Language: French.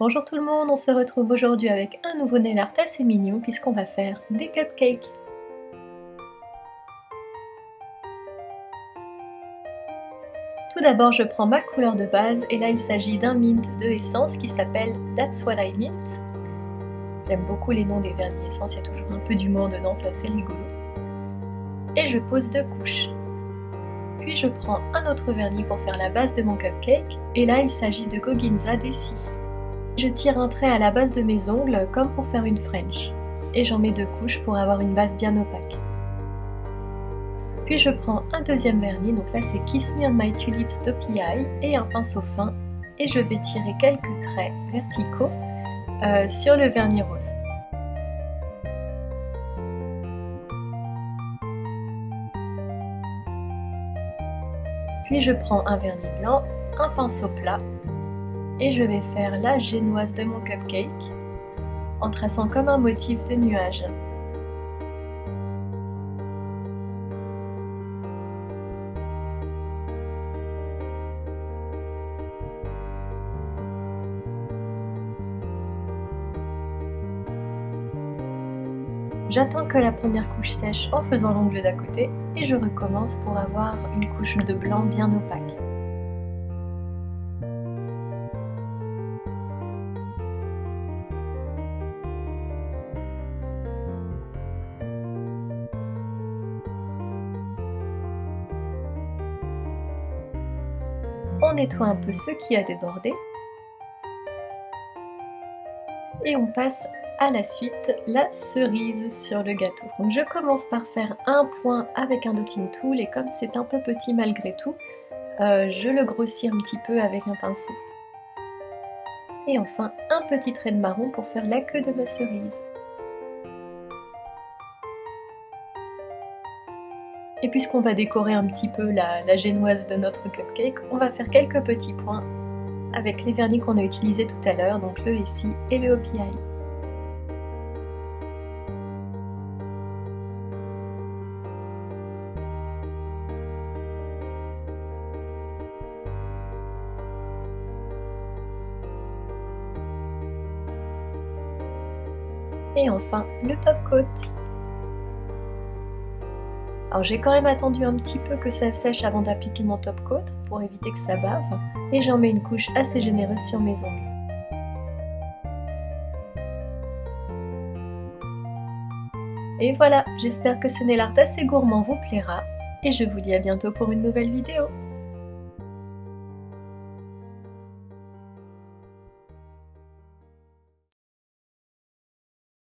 Bonjour tout le monde, on se retrouve aujourd'hui avec un nouveau nail art assez mignon puisqu'on va faire des cupcakes. Tout d'abord je prends ma couleur de base et là il s'agit d'un mint de essence qui s'appelle That's What I Mint. J'aime beaucoup les noms des vernis essence, il y a toujours un peu d'humour dedans, c'est assez rigolo. Et je pose 2 couches. Puis je prends un autre vernis pour faire la base de mon cupcake et là il s'agit de Goginza Desi. Je tire un trait à la base de mes ongles comme pour faire une French. Et j'en mets 2 couches pour avoir une base bien opaque. Puis je prends un deuxième vernis, donc là c'est Kiss Me on My Tulips d'OPI et un pinceau fin et je vais tirer quelques traits verticaux sur le vernis rose. Puis je prends un vernis blanc, un pinceau plat et je vais faire la génoise de mon cupcake en traçant comme un motif de nuage. J'attends que la première couche sèche en faisant l'ongle d'à côté et je recommence pour avoir une couche de blanc bien opaque. On nettoie un peu ce qui a débordé et on passe à la suite la cerise sur le gâteau. Donc je commence par faire un point avec un dotting tool et comme c'est un peu petit malgré tout, je le grossis un petit peu avec un pinceau. Et enfin un petit trait de marron pour faire la queue de ma cerise. Et puisqu'on va décorer un petit peu la génoise de notre cupcake, on va faire quelques petits points avec les vernis qu'on a utilisés tout à l'heure, donc le Essie et le OPI. Et enfin le top coat. Alors j'ai quand même attendu un petit peu que ça sèche avant d'appliquer mon top coat pour éviter que ça bave et j'en mets une couche assez généreuse sur mes ongles. Et voilà, j'espère que ce nail art assez gourmand vous plaira et je vous dis à bientôt pour une nouvelle vidéo.